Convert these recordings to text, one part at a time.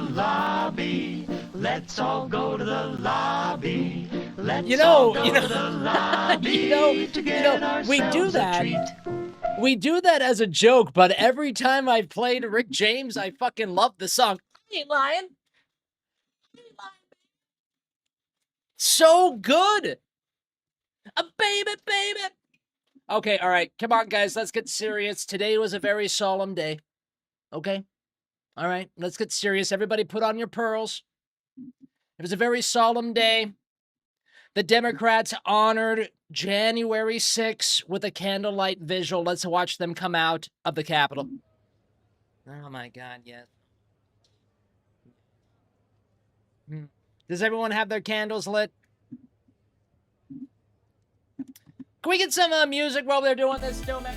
lobby. Let's all go to the lobby. Let's all go to the lobby to get ourselves a treat. We do that as a joke, but every time I've played Rick James, I fucking love the song. I ain't lying. So good. A baby, baby. Okay, all right. Come on, guys. Let's get serious. Today was a very solemn day. Okay? All right. Let's get serious. Everybody put on your pearls. It was a very solemn day. The Democrats honored January 6th with a candlelight vigil. Let's watch them come out of the Capitol. Oh, my God, yes. Does everyone have their candles lit? Can we get some music while they're doing this, Domex?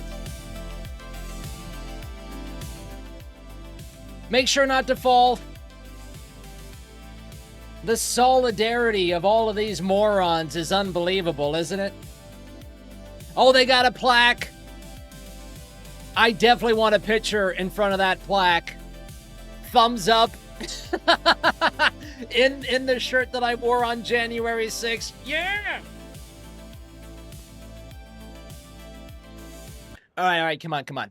Make sure not to fall. The solidarity of all of these morons is unbelievable, isn't it? Oh, they got a plaque. I definitely want a picture in front of that plaque. Thumbs up. in the shirt that I wore on January 6th. Yeah! All right, come on.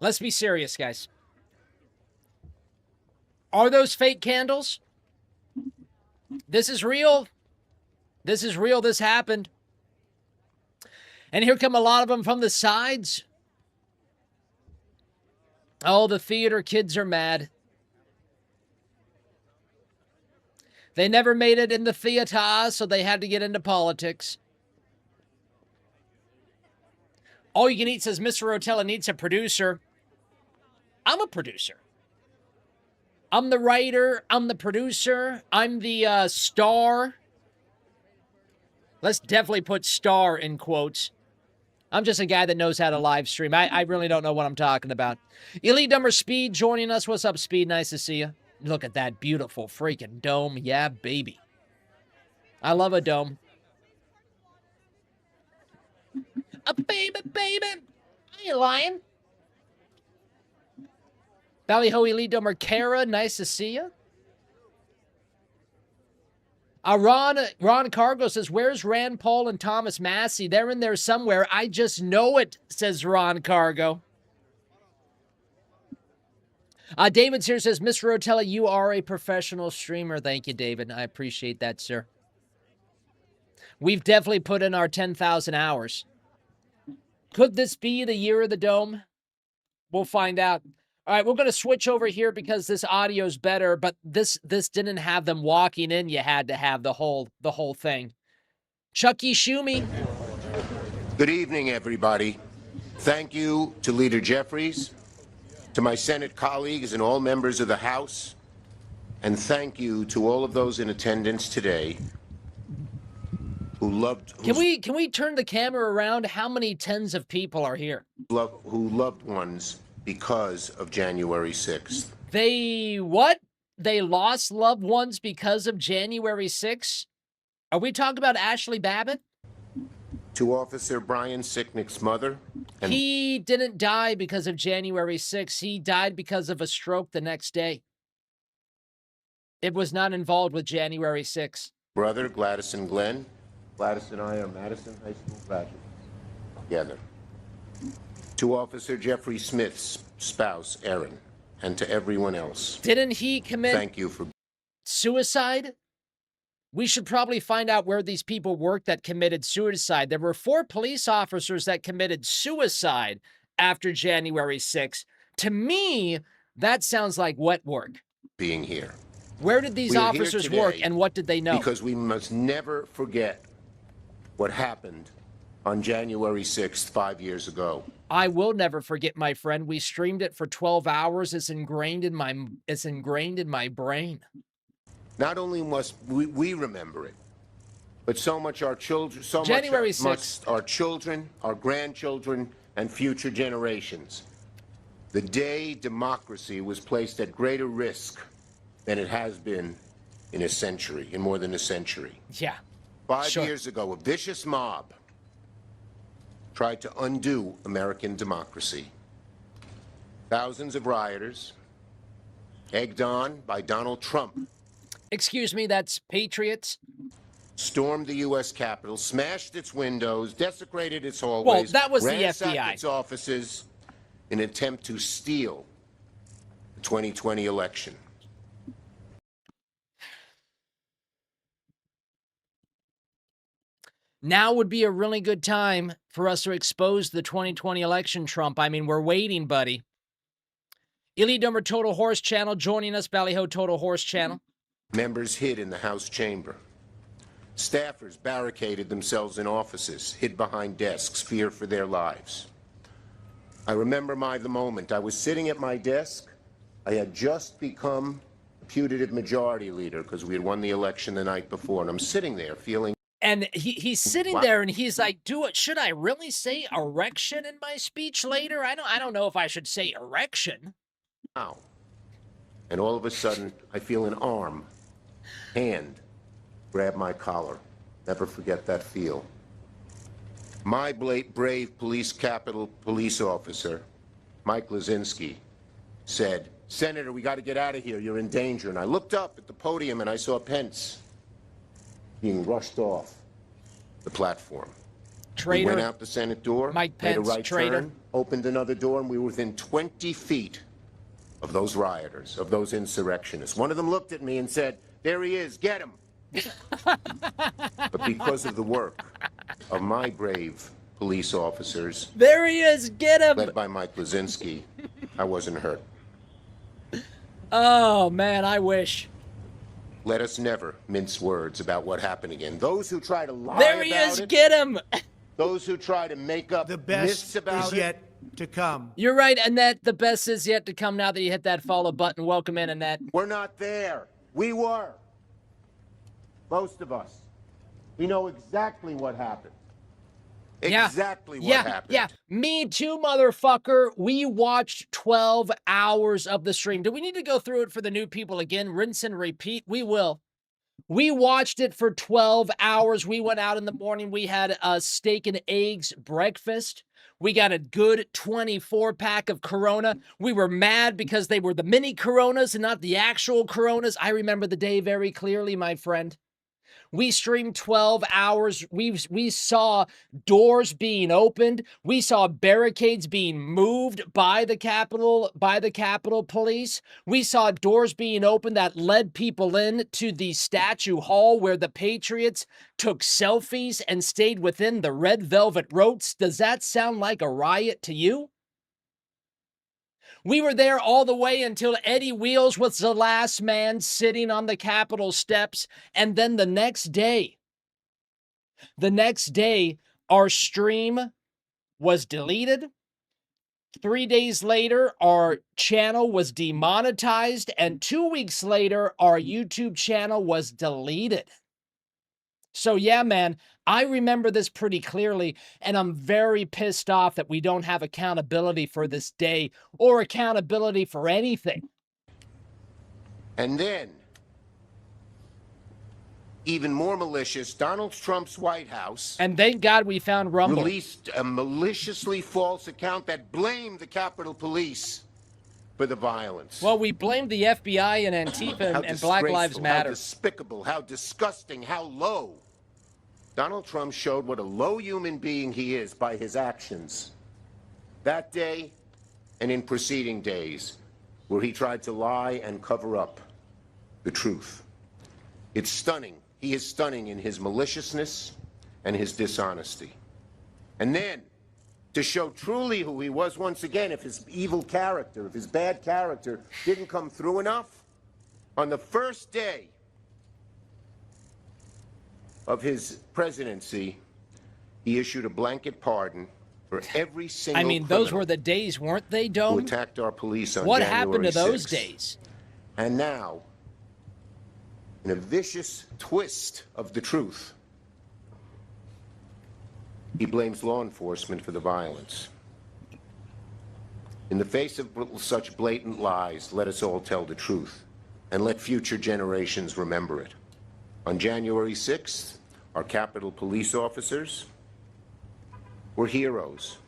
Let's be serious, guys. Are those fake candles? This is real. This is real. This happened. And here come a lot of them from the sides. Oh, the theater kids are mad. They never made it in the theater, so they had to get into politics. All You Can Eat says Mr. Rotella needs a producer. I'm a producer. I'm the writer. I'm the producer. I'm the star. Let's definitely put star in quotes. I'm just a guy that knows how to live stream. I really don't know what I'm talking about. Elite Dumber Speed joining us. What's up, Speed? Nice to see you. Look at that beautiful freaking dome. Yeah, baby. I love a dome. A baby, baby. I ain't lying. Ballyho Elite Dumber Kara, nice to see you. Ron Cargo says, where's Rand Paul and Thomas Massey? They're in there somewhere. I just know it, says Ron Cargo. David's here says, Mr. Rotella, you are a professional streamer. Thank you, David. I appreciate that, sir. We've definitely put in our 10,000 hours. Could this be the year of the dome? We'll find out. All right, we're going to switch over here because this audio's better, but this didn't have them walking in. You had to have the whole thing. Chucky Schumer. Good evening, everybody. Thank you to Leader Jeffries, to my Senate colleagues and all members of the House, and thank you to all of those in attendance today who loved. Can we turn the camera around? How many tens of people are here? Who loved ones because of January 6th. They what? They lost loved ones because of January 6th? Are we talking about Ashli Babbitt? To Officer Brian Sicknick's mother. He didn't die because of January 6th. He died because of a stroke the next day. It was not involved with January 6th. Brother Gladys and Glenn. Gladys and I are Madison High School graduates together. To Officer Jeffrey Smith's spouse, Erin, and to everyone else. Didn't he commit Thank you for suicide? We should probably find out where these people worked that committed suicide. There were 4 police officers that committed suicide after January 6th. To me, that sounds like wet work. Being here. Where did these officers work and what did they know? Because we must never forget what happened on January 6th, 5 years ago. I will never forget, my friend. We streamed it for 12 hours. It's ingrained in my brain. Not only must we remember it, but so much our children, January 6th. Must our children, our grandchildren, and future generations. The day democracy was placed at greater risk than it has been in more than a century. Yeah. 5 years ago, a vicious mob tried to undo American democracy. Thousands of rioters, egged on by Donald Trump, Excuse me, that's patriots? stormed the U.S. Capitol, smashed its windows, desecrated its Well, hallways, that was the ransacked FBI. its offices in an attempt to steal the 2020 election. Now would be a really good time for us to expose the 2020 election, Trump. I mean, we're waiting, buddy. Illy Dumber Total Horse Channel joining us, Ballyho Total Horse Channel. Members hid in the House chamber. Staffers barricaded themselves in offices, hid behind desks, fear for their lives. I remember the moment. I was sitting at my desk. I had just become a putative majority leader because we had won the election the night before, and I'm sitting there feeling. And he's sitting there and he's like, should I really say erection in my speech later? I don't know if I should say erection. Wow. And all of a sudden, I feel an arm, hand, grab my collar. Never forget that feel. My brave Capitol police officer, Mike Lazinski, said, "Senator, we got to get out of here. You're in danger." And I looked up at the podium and I saw Pence being rushed off the platform. Traitor. We went out the Senate door, Mike Pence, made a right traitor. turn, opened another door, and we were within 20 feet of those rioters, of those insurrectionists. One of them looked at me and said, "There he is, get him." But because of the work of my brave police officers, There he is, get him. led by Mike Lazinski, I wasn't hurt. Oh, man, I wish. Let us never mince words about what happened again. Those who try to lie There he about is, it, get him. those who try to make up The myths best about is it, yet to come. You're right, Annette. The best is yet to come now that you hit that follow button. Welcome in, Annette. we're not there. We were. Most of us. We know exactly what happened. Exactly what happened. Yeah, me too, motherfucker. We watched 12 hours of the stream. Do we need to go through it for the new people again? Rinse and repeat? We will. We watched it for 12 hours. We went out in the morning. We had a steak and eggs breakfast. We got a good 24-pack of Corona. We were mad because they were the mini Coronas and not the actual Coronas. I remember the day very clearly, my friend. We streamed 12 hours. We saw doors being opened. We saw barricades being moved by the Capitol Police. We saw doors being opened that led people in to the statue hall where the Patriots took selfies and stayed within the red velvet ropes. Does that sound like a riot to you? We were there all the way until Eddie Wheels was the last man sitting on the Capitol steps. And then the next day, our stream was deleted. 3 days later, our channel was demonetized. And 2 weeks later, our YouTube channel was deleted. So yeah, man, I remember this pretty clearly, and I'm very pissed off that we don't have accountability for this day or accountability for anything. And then, even more malicious, Donald Trump's White House And thank God we found Rumble. released a maliciously false account that blamed the Capitol Police for the violence. Well, we blamed the FBI and Antifa How and Black Lives disgraceful, Matter. How despicable, how disgusting, how low. Donald Trump showed what a low human being he is by his actions. That day and in preceding days, where he tried to lie and cover up the truth. It's stunning. He is stunning in his maliciousness and his dishonesty. And then, to show truly who he was once again, if his evil character, if his bad character didn't come through enough, on the first day of his presidency, he issued a blanket pardon for every single I mean, those criminal were the days, weren't they, who Dome? attacked our police on What January happened to those 6th. days? And now, in a vicious twist of the truth, he blames law enforcement for the violence. In the face of such blatant lies, let us all tell the truth, and let future generations remember it. On January 6th, our Capitol police officers were heroes.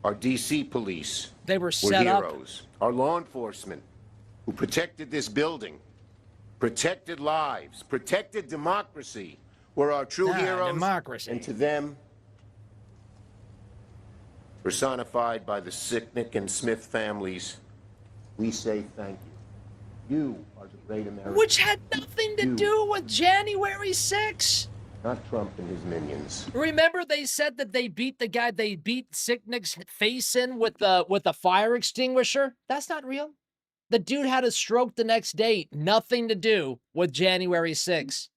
Our D.C. police They were were set up. heroes. Our law enforcement who protected this building, protected lives, protected democracy, were our true heroes. Democracy. And to them, personified by the Sicknick and Smith families, we say thank you. You are the great American. Which had nothing to do with January 6th. Not Trump and his minions. Remember they said that they beat the guy, they beat Sicknick's face in with the fire extinguisher? That's not real. The dude had a stroke the next day. Nothing to do with January 6th.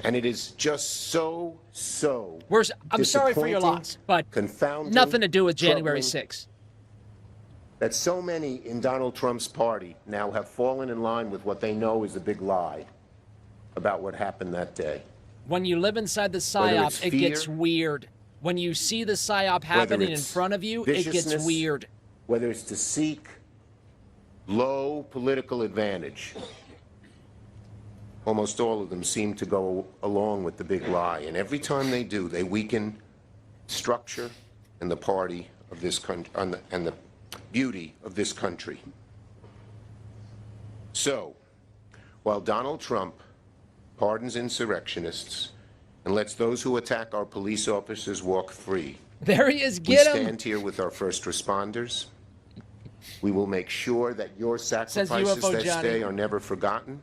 And it is just so I'm sorry for your loss, but confounding, nothing to do with January troubling 6th. That so many in Donald Trump's party now have fallen in line with what they know is a big lie about what happened that day. When you live inside the PSYOP, it gets weird. When you see the PSYOP happening in front of you, it gets weird. Whether it's to seek low political advantage, almost all of them seem to go along with the big lie. And every time they do, they weaken structure and the party of this country and the beauty of this country. So, while Donald Trump pardons insurrectionists and lets those who attack our police officers walk free, there he is, we get him. stand here with our first responders. We will make sure that your sacrifices this day are never forgotten,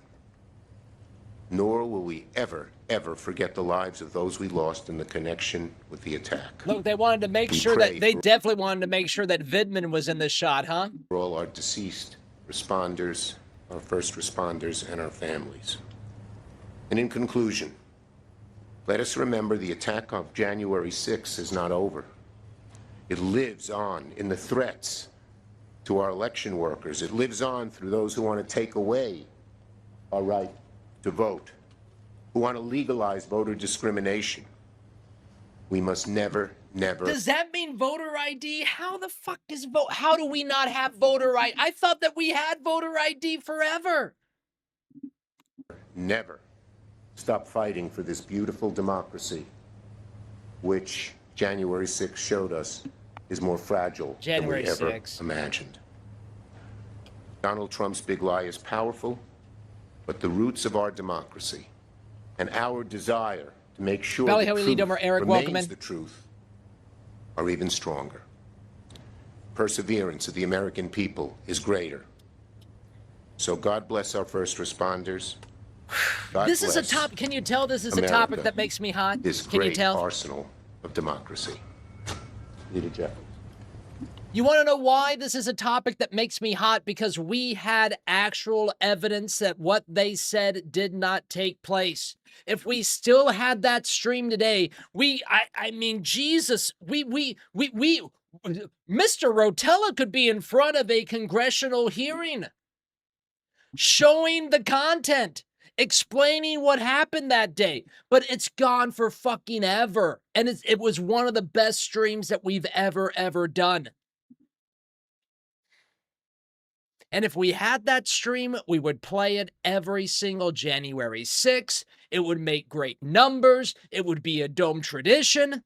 nor will we ever forget the lives of those we lost in the connection with the attack. Look, they wanted to make sure that, they definitely wanted to make sure that Vidman was in the shot, huh? For all our deceased responders, our first responders, and our families. And in conclusion, let us remember the attack of January 6th is not over. It lives on in the threats to our election workers. It lives on through those who want to take away our right to vote, who want to legalize voter discrimination. We must never. Does that mean voter ID? How the fuck is how do we not have voter ID? I thought that we had voter ID forever. Never stop fighting for this beautiful democracy, which January 6th showed us is more fragile than we ever imagined. Donald Trump's big lie is powerful, but the roots of our democracy and our desire to make sure the truth remains the truth are even stronger. Perseverance of the American people is greater. So God bless our first responders. This is a topic. Can you tell this is a topic that makes me hot? Can you tell? Arsenal of democracy. Leader Jeffries. You want to know why this is a topic that makes me hot? Because we had actual evidence that what they said did not take place. If we still had that stream today, I mean, Jesus, Mr. Rotella could be in front of a congressional hearing, showing the content, explaining what happened that day, but it's gone for fucking ever. And it was one of the best streams that we've ever done. And if we had that stream, we would play it every single January 6th. It would make great numbers. It would be a dome tradition.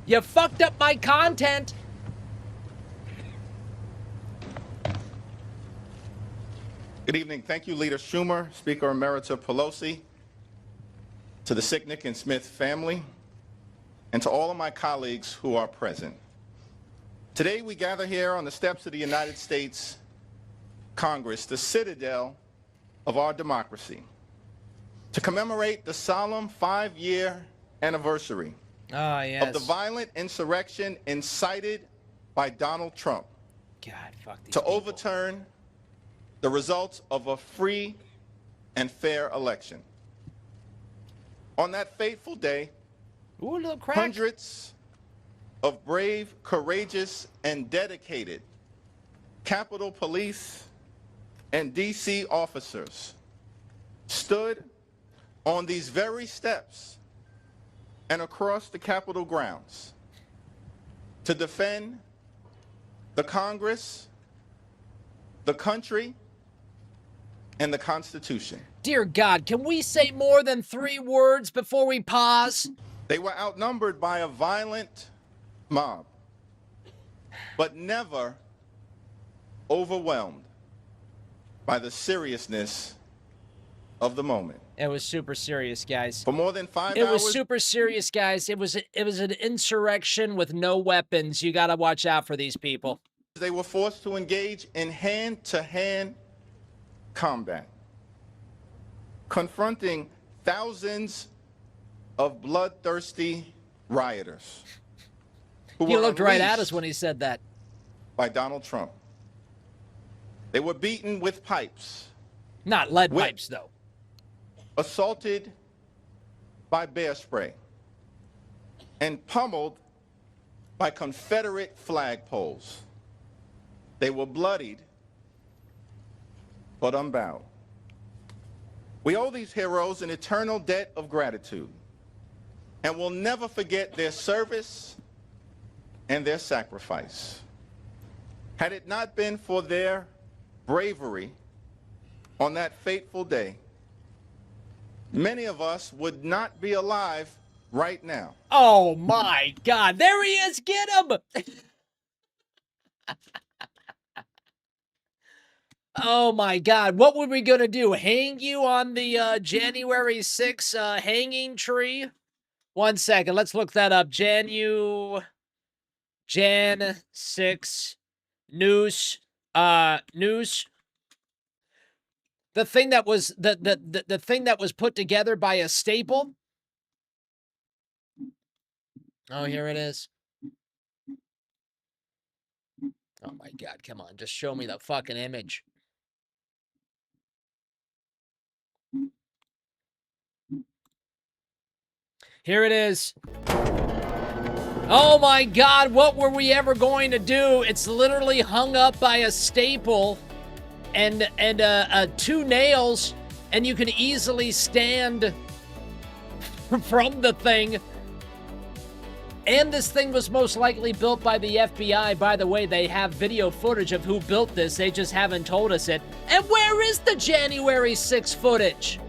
You fucked up my content. Good evening. Thank you, Leader Schumer, Speaker Emerita Pelosi, to the Sicknick and Smith family, and to all of my colleagues who are present. Today we gather here on the steps of the United States Congress, the citadel of our democracy, to commemorate the solemn 5-year anniversary of the violent insurrection incited by Donald Trump to overturn the results of a free and fair election. On that fateful day, hundreds of brave, courageous, and dedicated Capitol Police and D.C. officers stood on these very steps and across the Capitol grounds to defend the Congress, the country, and the Constitution. Dear God, can we say more than 3 words before we pause? They were outnumbered by a violent mob, but never overwhelmed by the seriousness of the moment. It was super serious, guys. For more than 5 It hours, was super serious, guys. It was an insurrection with no weapons. You got to watch out for these people. they were forced to engage in hand-to-hand combat, confronting thousands of bloodthirsty rioters who He were looked right at unleashed us when he said that. by Donald Trump. They were beaten with pipes, Not lead pipes, though. assaulted by bear spray, and pummeled by Confederate flagpoles. They were bloodied, but unbowed. We owe these heroes an eternal debt of gratitude, and will never forget their service and their sacrifice. Had it not been for their bravery on that fateful day, many of us would not be alive right now. Oh, my God. There he is. Get him. Oh, my God. What were we going to do? Hang you on the January 6th hanging tree? 1 second. Let's look that up. Jan 6 noose. Noose. The thing that was the thing that was put together by a staple. Oh, here it is. Oh my God, come on, just show me the fucking image. Here it is. Oh my God, what were we ever going to do? It's literally hung up by a staple and 2 nails, and you can easily stand from the thing. And this thing was most likely built by the FBI. By the way, they have video footage of who built this. They just haven't told us it. And where is the January 6th footage?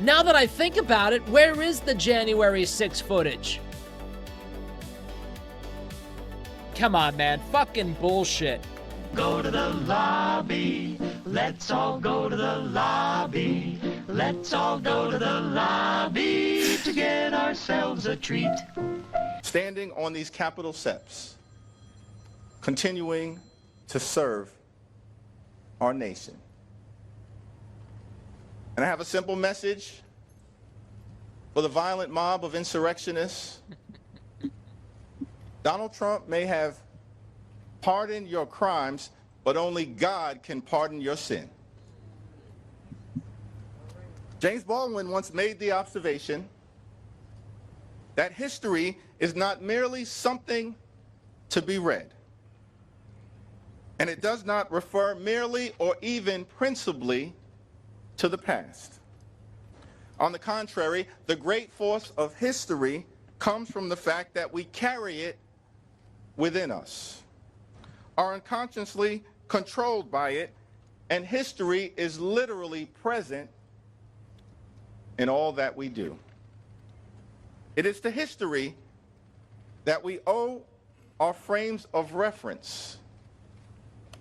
Now that I think about it, where is the January 6th footage? Come on, man. Fucking bullshit. Go to the lobby. Let's all go to the lobby. Let's all go to the lobby to get ourselves a treat. Standing on these Capitol steps, continuing to serve our nation. And I have a simple message for the violent mob of insurrectionists. Donald Trump may have pardoned your crimes, but only God can pardon your sin. James Baldwin once made the observation that history is not merely something to be read, and it does not refer merely or even principally to the past. On the contrary, the great force of history comes from the fact that we carry it within us, are unconsciously controlled by it, and history is literally present in all that we do. It is to history that we owe our frames of reference,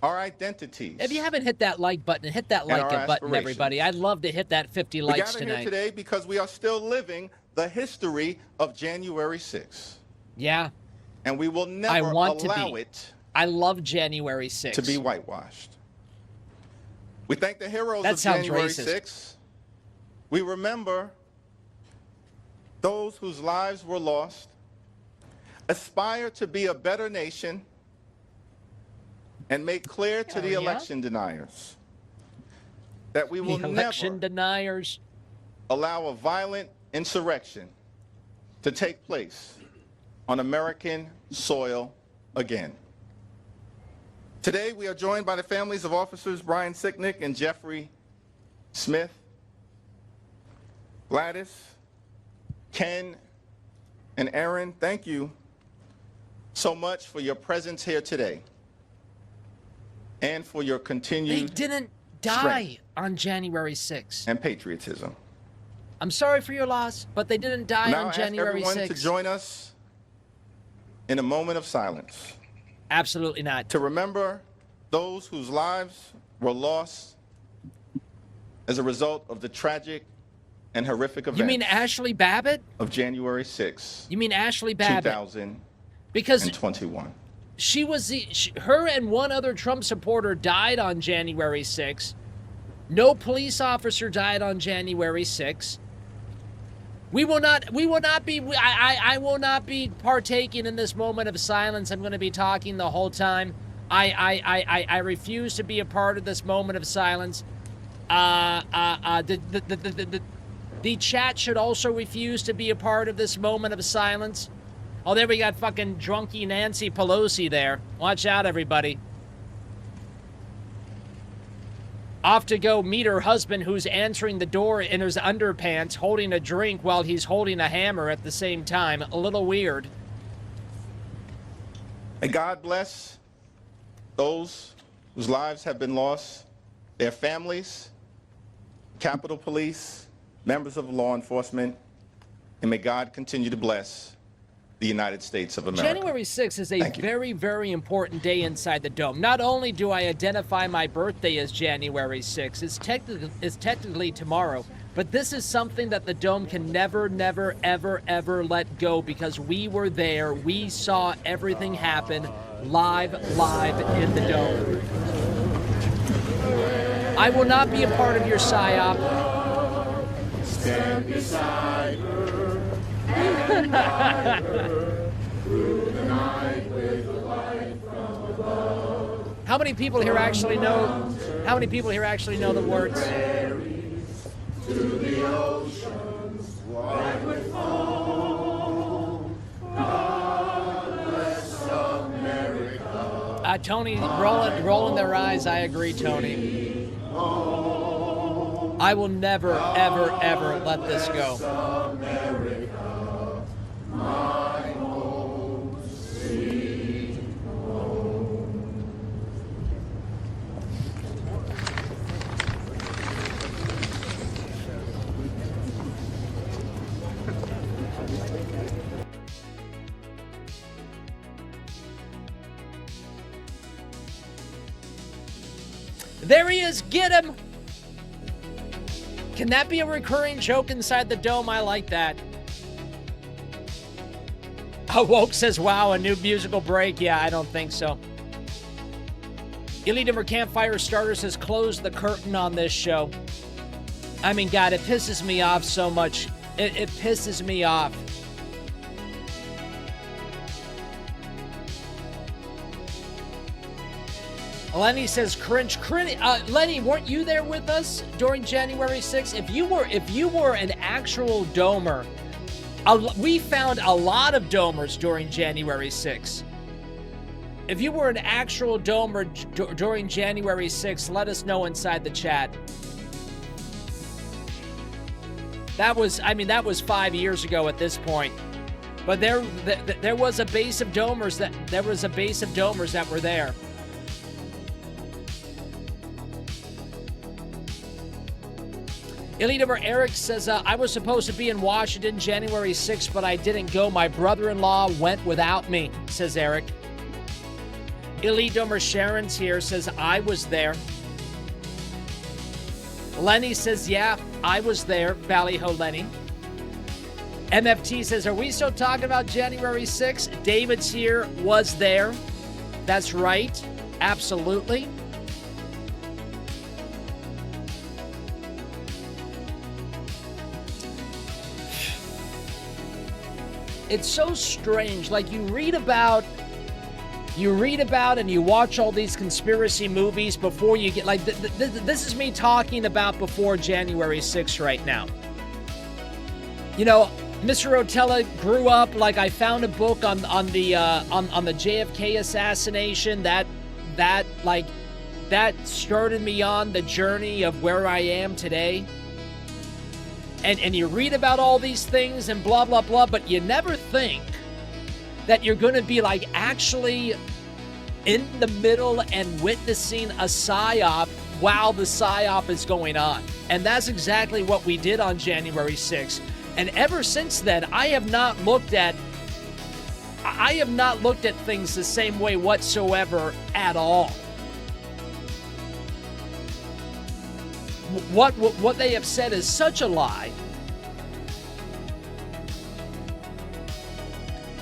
our identities. If you haven't hit that like button, hit that like button, everybody. I'd love to hit that 50 likes tonight. We tonight. gather here today because we are still living the history of January 6th. Yeah. And we will never allow it I love January 6th. to be whitewashed. We thank the heroes That of sounds January racist. 6th. We remember those whose lives were lost, aspire to be a better nation, and make clear to the election deniers that we will never deniers allow a violent insurrection to take place on American soil again. Today, we are joined by the families of officers Brian Sicknick and Jeffrey Smith, Gladys, Ken, and Aaron. Thank you so much for your presence here today and for your continued They didn't die on January 6th. and patriotism. I'm sorry for your loss, but they didn't die Now on I ask January everyone 6th. to join us in a moment of silence Absolutely not. to remember those whose lives were lost as a result of the tragic and horrific events You mean Ashli Babbitt? of January 6, You mean Ashli Babbitt? 2021. Because she was her and one other Trump supporter died on January 6th. No police officer died on January 6th. I will not be partaking in this moment of silence. I'm going to be talking the whole time. I refuse to be a part of this moment of silence. The chat should also refuse to be a part of this moment of silence. Oh, there we got fucking drunky Nancy Pelosi there. Watch out, everybody. Off to go meet her husband, who's answering the door in his underpants, holding a drink while he's holding a hammer at the same time. A little weird. And God bless those whose lives have been lost, their families, Capitol Police, members of law enforcement, and may God continue to bless the United States of America. January 6th is a very, very important day inside the Dome. Not only do I identify my birthday as January 6th, it's technically tomorrow, but this is something that the Dome can never, never, ever, ever let go, because we were there. We saw everything happen live in the Dome. I will not be a part of your PSYOP. Stand beside her. Through the night with the light from above. How many people here actually know? How many people here actually know the words? To the oceans, white with foam. God bless America. Tony rolling their eyes. I agree, Tony. I will never, ever, ever let this go. There he is. Get him. Can that be a recurring joke inside the Dome? I like that. Hoax says, wow, a new musical break. Yeah, I don't think so. Elite Number Campfire Starters has closed the curtain on this show. I mean, God, it pisses me off so much. It pisses me off. Lenny says, cringe. Lenny, weren't you there with us during January 6th? If you were an actual domer, we found a lot of domers during January 6th. If you were an actual domer during January 6th, let us know inside the chat. That was 5 years ago at this point. But there was a base of domers that were there. Elite Number Eric says, I was supposed to be in Washington January 6th, but I didn't go. My brother-in-law went without me, says Eric. Elite Number Sharon's here, says, I was there. Lenny says, yeah, I was there, Ballyho Lenny. MFT says, are we still talking about January 6th? David's here, was there. That's right, absolutely. It's so strange. Like, you read about and you watch all these conspiracy movies before you get, like, this is me talking about before January 6th right now. You know, Mr. Rotella grew up, like, I found a book on the JFK assassination that started me on the journey of where I am today. And you read about all these things and blah, blah, blah, but you never think that you're going to be, like, actually in the middle and witnessing a PSYOP while the PSYOP is going on. And that's exactly what we did on January 6th. And ever since then, I have not looked at I have not looked at things the same way whatsoever at all. What they have said is such a lie.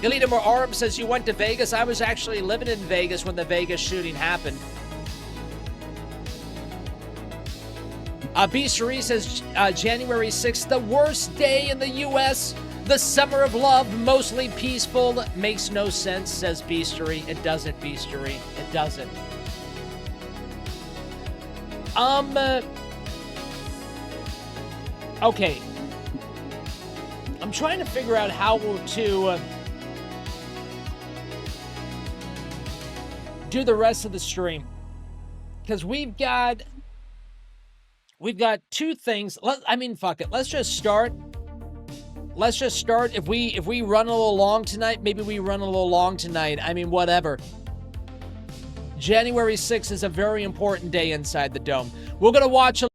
Elita More Arm says you went to Vegas. I was actually living in Vegas when the Vegas shooting happened. B. Cherie says January 6th, the worst day in the U.S. The summer of love, mostly peaceful. Makes no sense, says B. Cherie. It doesn't, B. Cherie. It doesn't. Okay. I'm trying to figure out how to do the rest of the stream, because we've got two things. Fuck it. Let's just start. If we run a little long tonight, maybe we run a little long tonight. Whatever. January 6th is a very important day inside the Dome. We're gonna watch a